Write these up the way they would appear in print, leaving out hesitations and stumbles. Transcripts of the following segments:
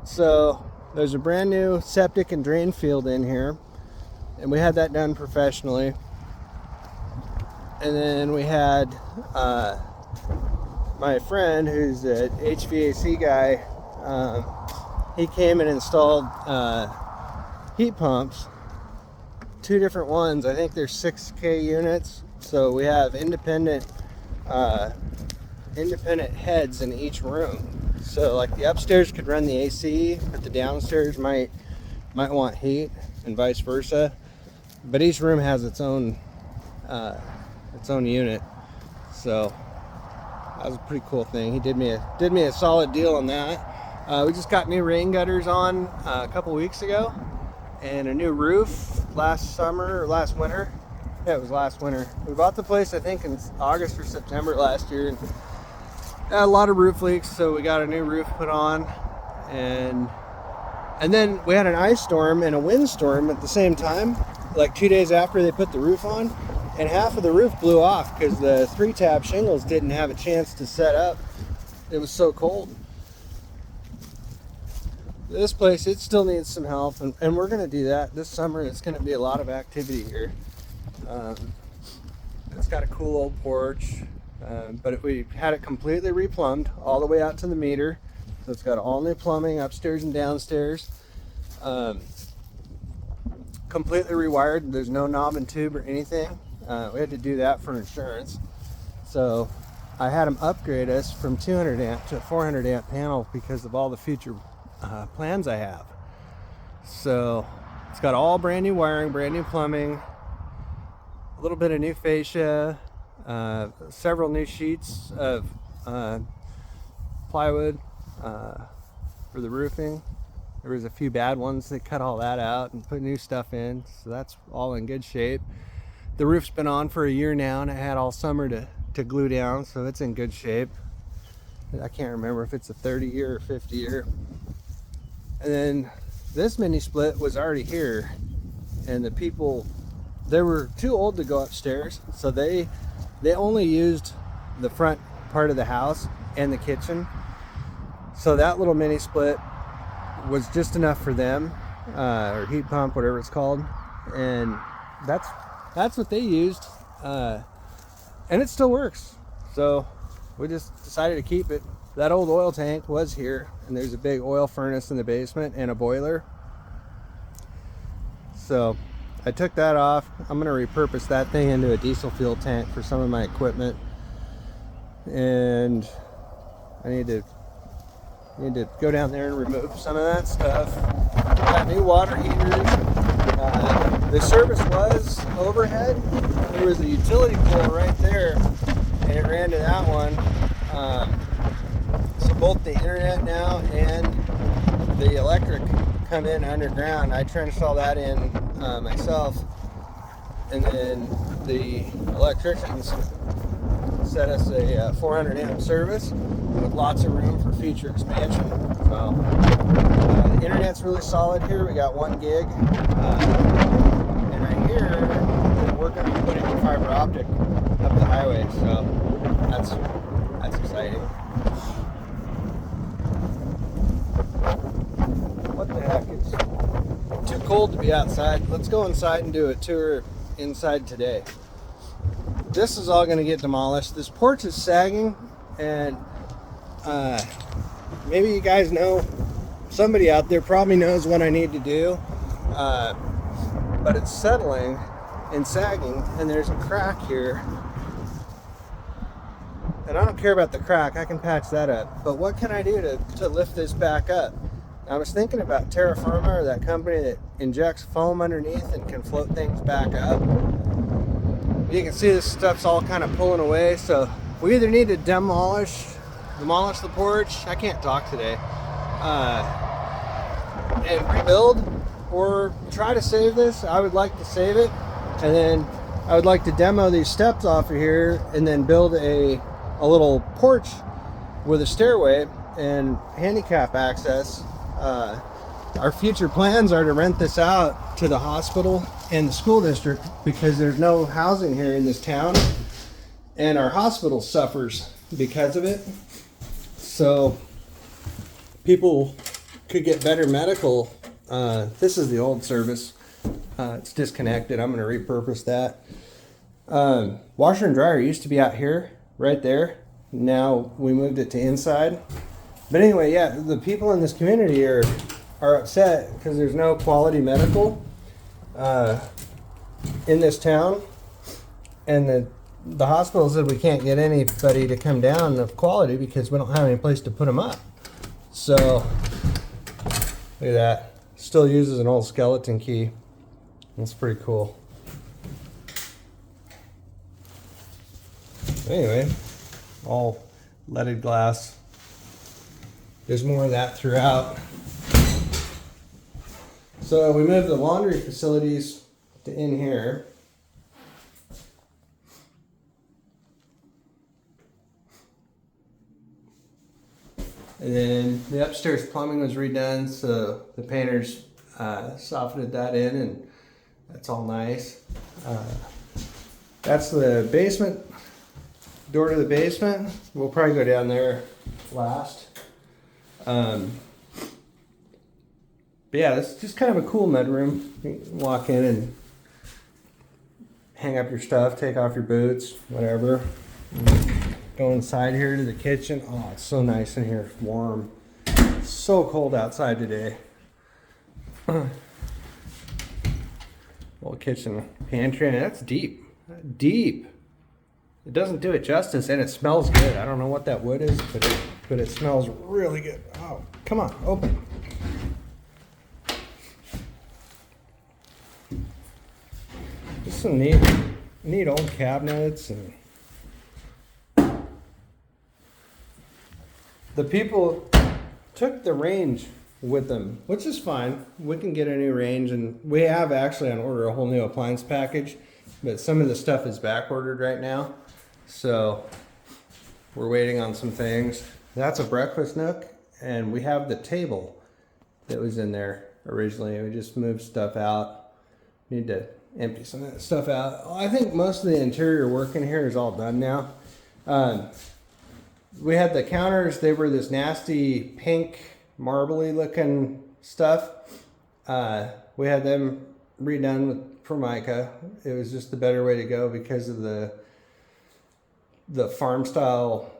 So there's a brand new septic and drain field in here, and we had that done professionally. And then we had my friend, who's an HVAC guy, he came and installed heat pumps, 2 different ones. I think there's 6K units, so we have independent heads in each room. So like the upstairs could run the AC, but the downstairs might want heat, and vice versa. But each room has its own unit. So that was a pretty cool thing. He did me a solid deal on that. We just got new rain gutters on a couple weeks ago, and a new roof last winter. Yeah, it was last winter. We bought the place, I think, in August or September last year, and had a lot of roof leaks, so we got a new roof put on. And then we had an ice storm and a windstorm at the same time, like 2 days after they put the roof on, and half of the roof blew off because the 3-tab shingles didn't have a chance to set up. It was so cold. This place, it still needs some help, and we're going to do that this summer. It's going to be a lot of activity here. It's got a cool old porch, but we had it completely replumbed all the way out to the meter. So it's got all new plumbing upstairs and downstairs. Completely rewired. There's no knob and tube or anything. We had to do that for insurance. So I had them upgrade us from 200 amp to a 400 amp panel because of all the future plans I have. So it's got all brand new wiring, brand new plumbing, a little bit of new fascia, several new sheets of plywood for the roofing. There was a few bad ones. They cut all that out and put new stuff in, so that's all in good shape. The roof's been on for a year now, and I had all summer to glue down, so it's in good shape. I can't remember if it's a 30 year or 50 year. And then this mini split was already here, and the people, they were too old to go upstairs, so they only used the front part of the house and the kitchen. So that little mini split was just enough for them, or heat pump, whatever it's called, and that's what they used, and it still works. So we just decided to keep it. That old oil tank was here, and there's a big oil furnace in the basement and a boiler. So I took that off. I'm going to repurpose that thing into a diesel fuel tank for some of my equipment, and I need to go down there and remove some of that stuff. Got new water heaters. The service was overhead. There was a utility pole right there, and it ran to that one. So both the internet now and the electric come in underground. I trenched all that in myself, and then the electricians set us a 400 amp service with lots of room for future expansion. So the internet's really solid here. We got 1 gig, and I hear that we're going to be putting fiber optic up the highway, so that's exciting. What the heck, it's too cold to be outside. Let's go inside and do a tour inside today. This is all going to get demolished. This porch is sagging, and maybe you guys know, somebody out there probably knows what I need to do, but it's settling and sagging, and there's a crack here, and I don't care about the crack. I can patch that up, but what can I do to lift this back up? I was thinking about Terra Firma, or that company that injects foam underneath and can float things back up. You can see this stuff's all kind of pulling away, so we either need to demolish the porch, I can't talk today, and rebuild, or try to save this. I would like to save it, and then I would like to demo these steps off of here and then build a little porch with a stairway and handicap access. Our future plans are to rent this out to the hospital and the school district, because there's no housing here in this town, and our hospital suffers because of it. So people could get better medical. This is the old service. It's disconnected. I'm going to repurpose that. Washer and dryer used to be out here, right there. Now we moved it to inside. But anyway, yeah, the people in this community are upset because there's no quality medical in this town, and the hospital said we can't get anybody to come down of quality because we don't have any place to put them up. So look at that. Still uses an old skeleton key. That's pretty cool. Anyway, all leaded glass. There's more of that throughout. So we moved the laundry facilities to in here. And then the upstairs plumbing was redone, so the painters softened that in, and that's all nice. That's the basement, door to the basement. We'll probably go down there last. But yeah, it's just kind of a cool mudroom. You can walk in and hang up your stuff, take off your boots, whatever. Go inside here to the kitchen. Oh, it's so nice in here. It's warm. It's so cold outside today. Little kitchen pantry, and that's deep. Deep. It doesn't do it justice, and it smells good. I don't know what that wood is, but it smells really good. Oh, come on, open. Just some neat old cabinets, and the people took the range with them, which is fine. We can get a new range, and we have actually on order a whole new appliance package, but some of the stuff is back ordered right now, so we're waiting on some things. That's a breakfast nook, and we have the table that was in there originally. We just moved stuff out. Need to empty some of that stuff out. I think most of the interior work in here is all done now. We had the counters. They were this nasty pink marbly looking stuff. We had them redone with Formica. It was just the better way to go because of the farm style,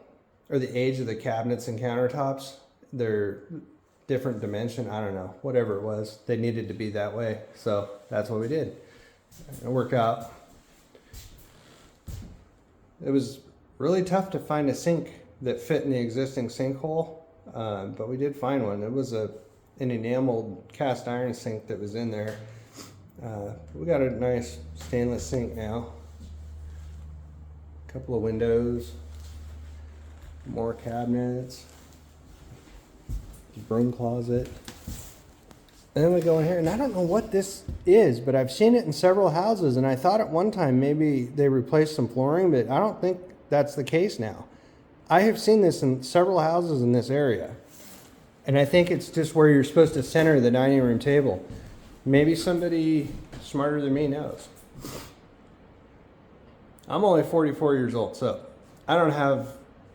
or the age of the cabinets and countertops. They're different dimension. I don't know, whatever it was, they needed to be that way, so that's what we did. It worked out. It was really tough to find a sink that fit in the existing sinkhole, but we did find one. It was an enameled cast iron sink that was in there. We got a nice stainless sink now. A couple of windows, more cabinets, broom closet. And then we go in here, and I don't know what this is, but I've seen it in several houses, and I thought at one time maybe they replaced some flooring, but I don't think that's the case now. I have seen this in several houses in this area, and I think it's just where you're supposed to center the dining room table. Maybe somebody smarter than me knows. I'm only 44 years old, so I don't have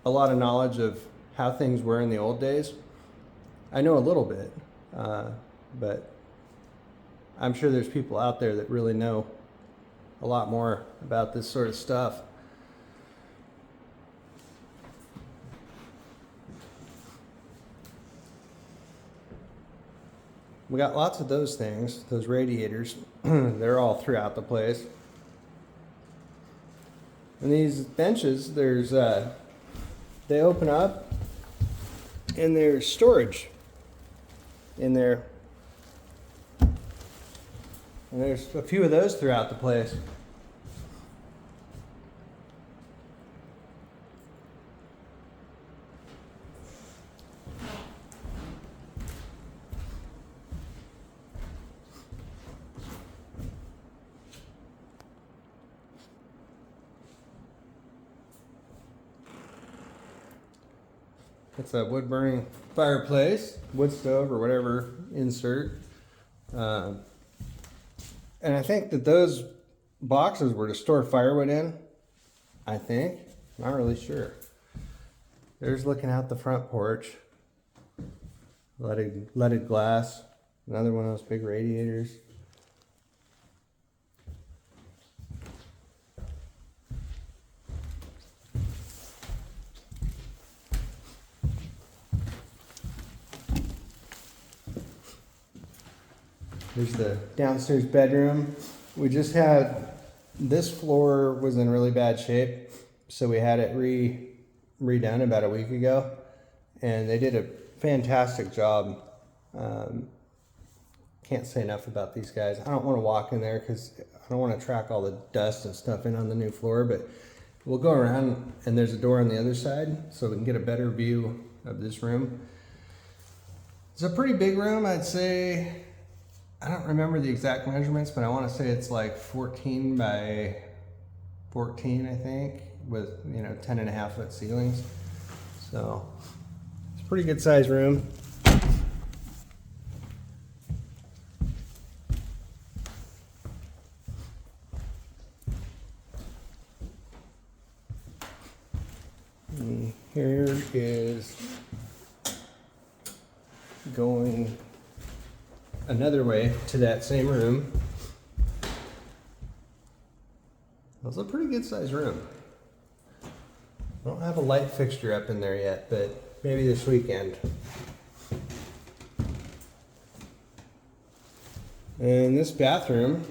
a lot of knowledge of how things were in the old days. I know a little bit, but I'm sure there's people out there that really know a lot more about this sort of stuff. We got lots of those things, those radiators. They're all throughout the place. And these benches, they open up, and there's storage in there. And there's a few of those throughout the place. It's a wood burning fireplace, wood stove, or whatever insert. And I think that those boxes were to store firewood in. I think. Not really sure. There's looking out the front porch. leaded glass. Another one of those big radiators. Here's the downstairs bedroom. We just had, this floor was in really bad shape, so we had it redone about a week ago, and they did a fantastic job. Can't say enough about these guys. I don't want to walk in there because I don't want to track all the dust and stuff in on the new floor, but we'll go around, and there's a door on the other side so we can get a better view of this room. It's a pretty big room, I'd say. I don't remember the exact measurements, but I want to say it's like 14 by 14, I think, with, you know, 10.5 foot ceilings. So it's a pretty good size room. And here is going another way to that same room. It's a pretty good sized room. I don't have a light fixture up in there yet, but maybe this weekend. And this bathroom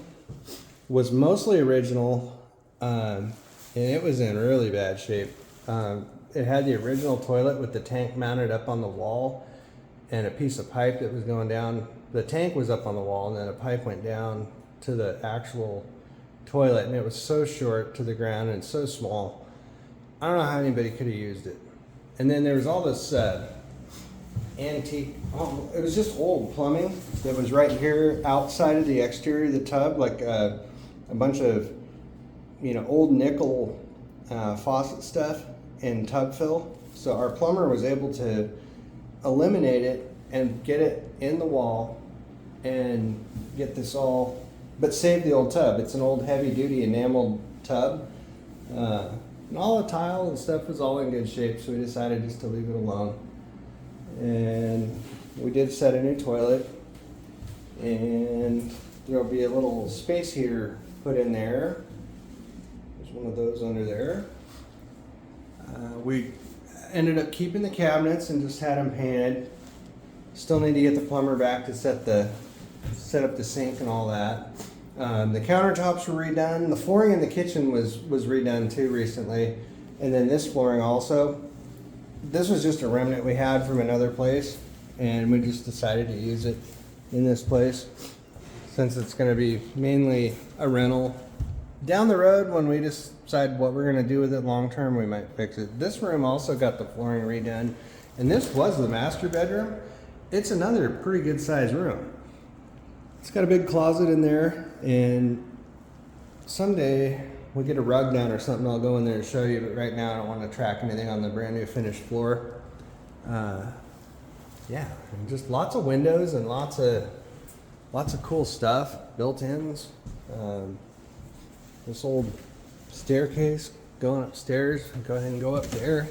was mostly original, and it was in really bad shape. It had the original toilet with the tank mounted up on the wall and a piece of pipe that was going down. The tank was up on the wall, and then a pipe went down to the actual toilet, and it was so short to the ground and so small. I don't know how anybody could have used it. And then there was all this antique, it was just old plumbing that was right here outside of the exterior of the tub, like a bunch of, you know, old nickel faucet stuff in tub fill. So our plumber was able to eliminate it and get it in the wall and get this all, but save the old tub. It's an old heavy duty enameled tub. And all the tile and stuff was all in good shape, so we decided just to leave it alone. And we did set a new toilet, and there'll be a little space heater put in there. There's one of those under there. We ended up keeping the cabinets and just had them painted. Still need to get the plumber back to set up the sink and all that. The countertops were redone. The flooring in the kitchen was redone too recently. And then this flooring also. This was just a remnant we had from another place, and we just decided to use it in this place since it's going to be mainly a rental. Down the road, when we decide what we're going to do with it long term, we might fix it. This room also got the flooring redone, and this was the master bedroom. It's another pretty good sized room. It's got a big closet in there, and someday we get a rug down or something, I'll go in there and show you, but right now I don't want to track anything on the brand new finished floor. Yeah, and just lots of windows and lots of cool stuff, built-ins. This old staircase going upstairs. Go ahead and go up there.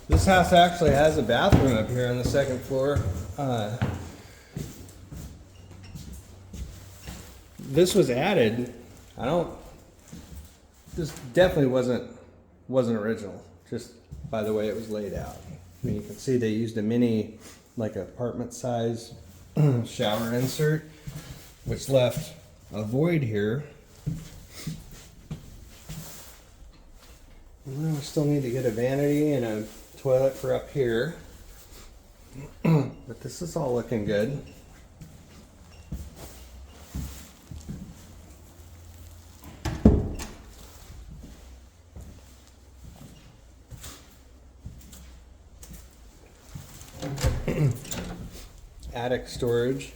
This house actually has a bathroom up here on the second floor. This was added. This definitely wasn't original, just by the way it was laid out. I mean, you can see they used a mini, like apartment size shower insert, which left a void here. And then we still need to get a vanity and a toilet for up here. But this is all looking good. Attic storage.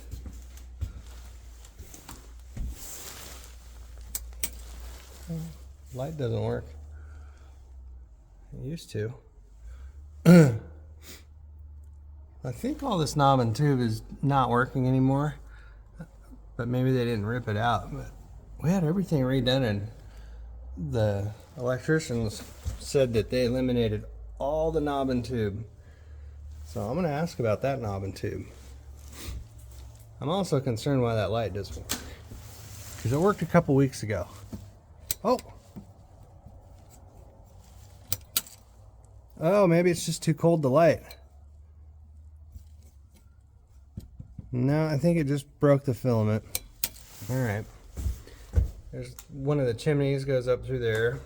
Light doesn't work. It used to. I think all this knob and tube is not working anymore, but maybe they didn't rip it out. But we had everything redone in the electricians said that they eliminated all the knob and tube. So I'm gonna ask about that knob and tube. I'm also concerned why that light doesn't work, because it worked a couple weeks ago. Oh, maybe it's just too cold to light. No, I think it just broke the filament. All right. There's one of the chimneys goes up through there.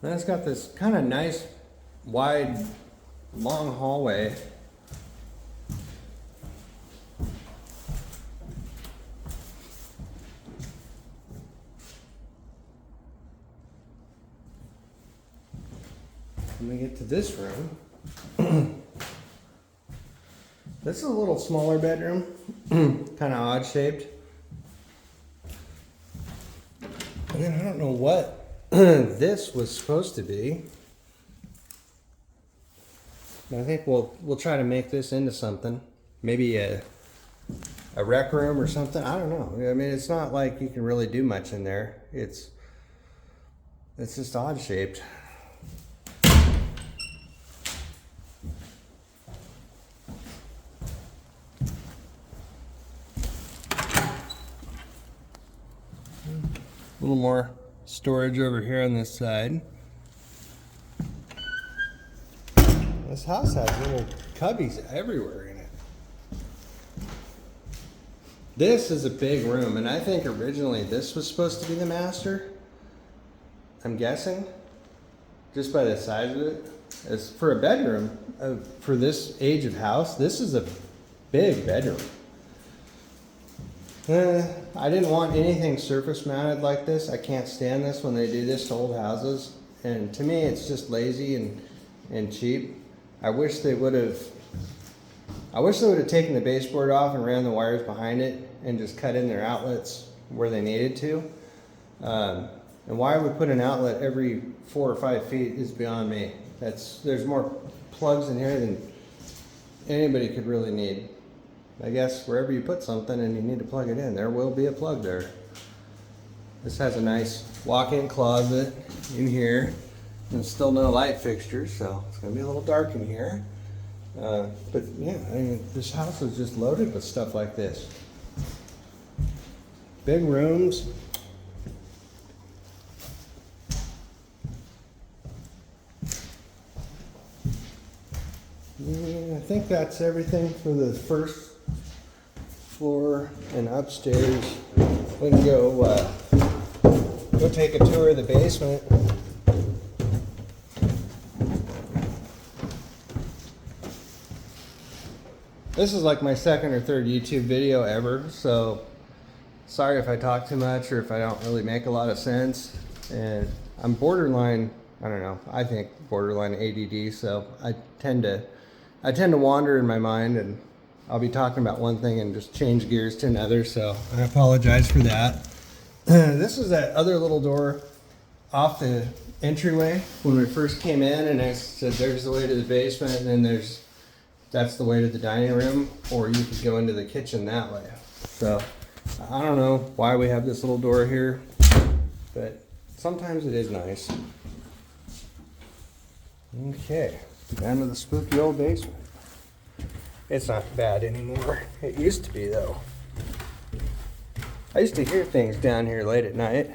Then it's got this kind of nice, wide, long hallway. When we get to this room, this is a little smaller bedroom, kind of odd shaped. And then I don't know what this was supposed to be. But I think we'll try to make this into something. Maybe a rec room or something. I don't know. I mean, it's not like you can really do much in there. It's just odd shaped. A little more storage over here on this side. This house has little cubbies everywhere in it. This is a big room, and I think originally this was supposed to be the master. I'm guessing, just by the size of it. As for a bedroom, for this age of house, this is a big bedroom. I didn't want anything surface mounted like this. I can't stand this when they do this to old houses. And to me, it's just lazy and cheap. I wish they would have taken the baseboard off and ran the wires behind it and just cut in their outlets where they needed to. And why I would put an outlet every 4 or 5 feet is beyond me. There's more plugs in here than anybody could really need. I guess wherever you put something and you need to plug it in, there will be a plug there. This has a nice walk-in closet in here, and still no light fixtures, so it's gonna be a little dark in here. But yeah, I mean, this house is just loaded with stuff like this. Big rooms. Yeah, I think that's everything for the first floor and upstairs. We can go take a tour of the basement. This is like my second or third YouTube video ever, so sorry if I talk too much or if I don't really make a lot of sense. And I'm borderline, I don't know, I think borderline ADD, so I tend to wander in my mind, and I'll be talking about one thing and just change gears to another, so I apologize for that. This is that other little door off the entryway when we first came in, and I said there's the way to the basement, and then that's the way to the dining room, or you could go into the kitchen that way. So I don't know why we have this little door here, but sometimes it is nice. Okay, down to the spooky old basement. It's not bad anymore. It used to be, though. I used to hear things down here late at night.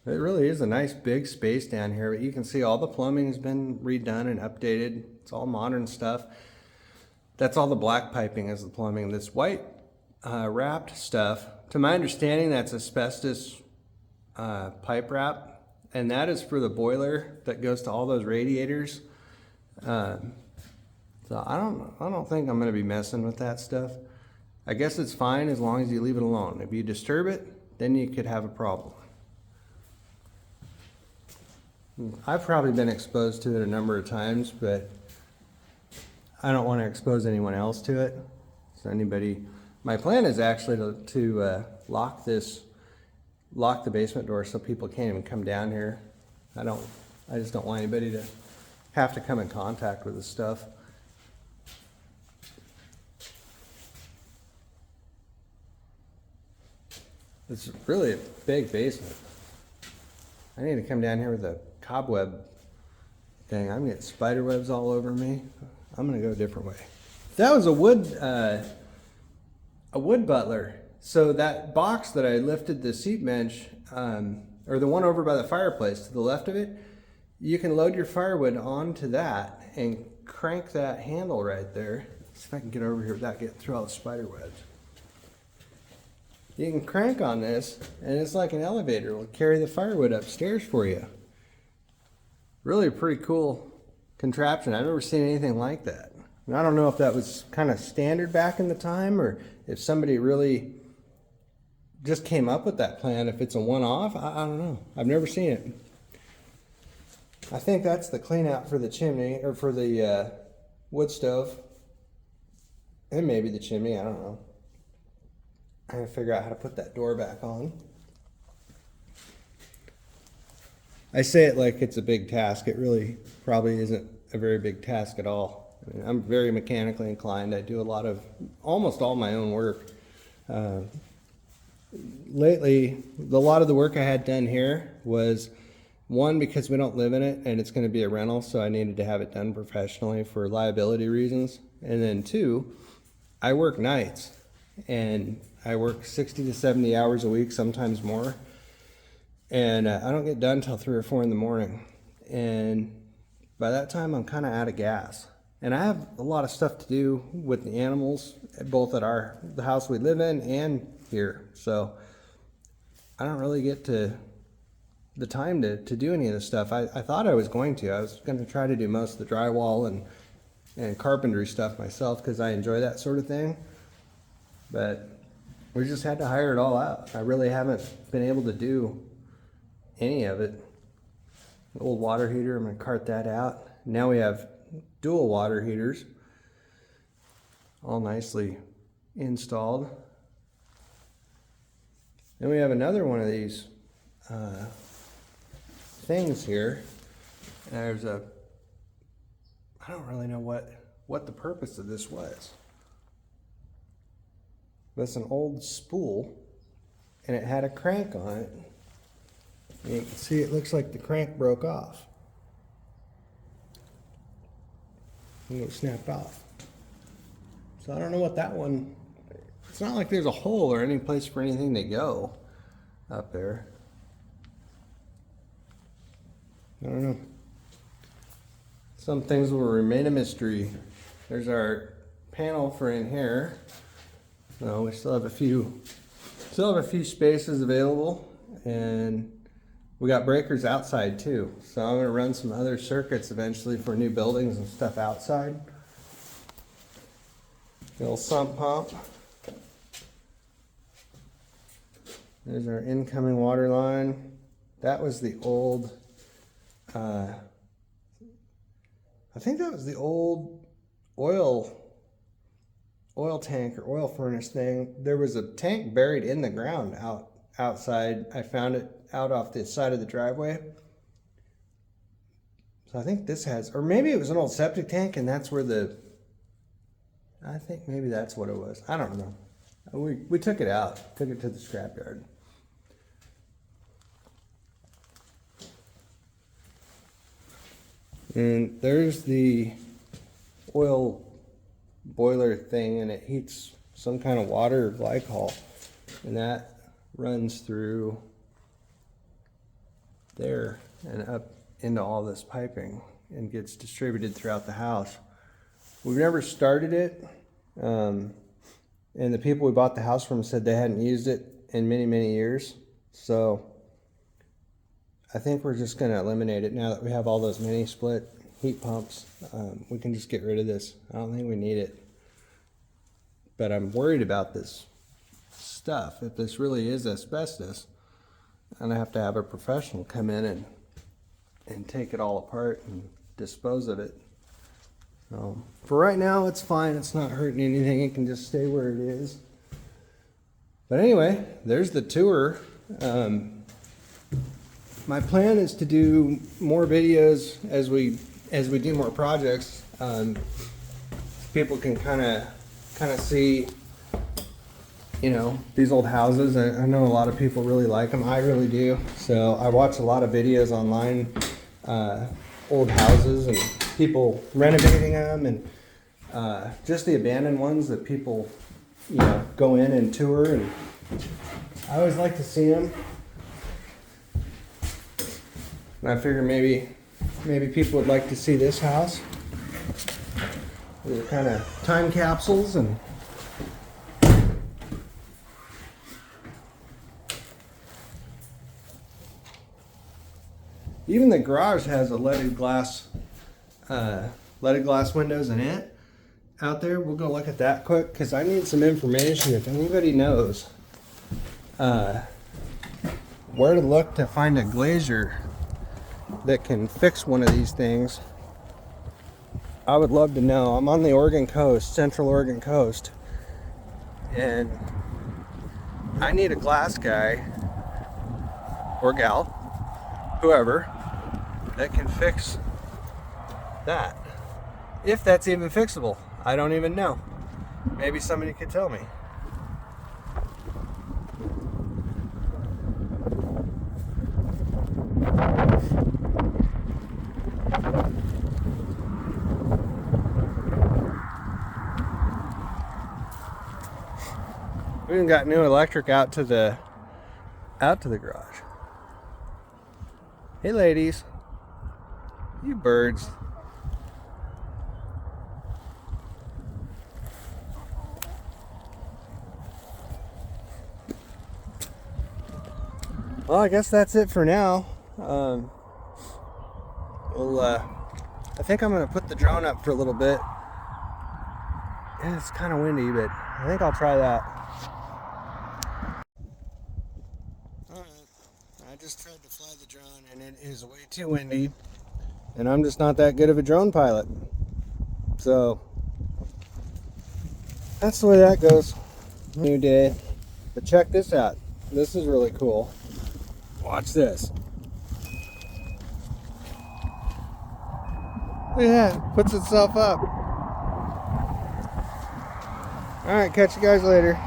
It really is a nice big space down here, but you can see all the plumbing's been redone and updated. It's all modern stuff. That's all the black piping is the plumbing. This white wrapped stuff, to my understanding, that's asbestos pipe wrap, and that is for the boiler that goes to all those radiators. So I don't think I'm going to be messing with that stuff. I guess it's fine as long as you leave it alone. If you disturb it, then you could have a problem. I've probably been exposed to it a number of times, but I don't want to expose anyone else to it. So my plan is actually to lock this lock the basement door so people can't even come down here. I just don't want anybody to have to come in contact with this stuff. It's really a big basement. I need to come down here with a cobweb thing. I'm getting spider webs all over me. I'm gonna go a different way. That was a wood butler. So that box that I lifted the seat bench, or the one over by the fireplace to the left of it, you can load your firewood onto that and crank that handle right there. Let's see if I can get over here without getting through all the spider webs. You can crank on this, and it's like an elevator. It'll carry the firewood upstairs for you. Really a pretty cool contraption. I've never seen anything like that. And I don't know if that was kind of standard back in the time, or if somebody really just came up with that plan. If it's a one-off, I don't know. I've never seen it. I think that's the clean out for the chimney, or for the wood stove. And maybe the chimney, I don't know. I gotta figure out how to put that door back on. I say it like it's a big task. It really probably isn't a very big task at all. I mean, I'm very mechanically inclined. I do almost all my own work. Lately, a lot of the work I had done here was, one, because we don't live in it and it's gonna be a rental, so I needed to have it done professionally for liability reasons. And then two, I work nights, and I work 60 to 70 hours a week, sometimes more. And I don't get done till 3 or 4 in the morning. And by that time, I'm kind of out of gas. And I have a lot of stuff to do with the animals, both at the house we live in and here. So I don't really get the time to do any of this stuff. I thought I was going to. I was going to try to do most of the drywall and carpentry stuff myself, because I enjoy that sort of thing. But we just had to hire it all out. I really haven't been able to do any of it. The old water heater, I'm going to cart that out. Now we have dual water heaters, all nicely installed. Then we have another one of these things here. There's I don't really know what the purpose of this was. That's an old spool, and it had a crank on it. And you can see it looks like the crank broke off. And it snapped off. So I don't know what that one, it's not like there's a hole or any place for anything to go up there. I don't know. Some things will remain a mystery. There's our panel for in here. So we still have a few spaces available, and we got breakers outside too. So I'm gonna run some other circuits eventually for new buildings and stuff outside. The old sump pump. There's our incoming water line. That was the old, I think that was the old oil tank or oil furnace thing. There was a tank buried in the ground outside. I found it out off the side of the driveway. So I think this has, or maybe it was an old septic tank, and that's where I think maybe that's what it was. I don't know. We took it out, took it to the scrapyard. And there's the oil boiler thing, and it heats some kind of water or glycol, and that runs through there and up into all this piping and gets distributed throughout the house. We've never started it, and the people we bought the house from said they hadn't used it in many years, so I think we're just going to eliminate it now that we have all those mini split heat pumps. We can just get rid of this. I don't think we need it. But I'm worried about this stuff. If this really is asbestos, I'm gonna have to have a professional come in and take it all apart and dispose of it. For right now, it's fine. It's not hurting anything. It can just stay where it is. But anyway, there's the tour My plan is to do more videos as we do more projects. People can kind of see, you know, these old houses. I know a lot of people really like them. I really do. So I watch a lot of videos online, old houses and people renovating them, and just the abandoned ones that people, you know, go in and tour. And I always like to see them. And I figure maybe people would like to see this house. They're kind of time capsules, and even the garage has a leaded glass windows in it out there. We'll go look at that quick because I need some information. If anybody knows where to look to find a glazier that can fix one of these things, I would love to know. I'm on the Oregon coast, Central Oregon coast, and I need a glass guy or gal, whoever, that can fix that. If that's even fixable, I don't even know. Maybe somebody could tell me. We even got new electric out to the garage. Hey ladies, you birds. Well, I guess that's it for now. I think I'm gonna put the drone up for a little bit. Yeah, it's kind of windy, but I think I'll try that. Alright, I just tried to fly the drone and it is way too windy, and I'm just not that good of a drone pilot. So that's the way that goes. New day. But check this out. This is really cool. Watch this. Look at that. Puts itself up. Alright, catch you guys later.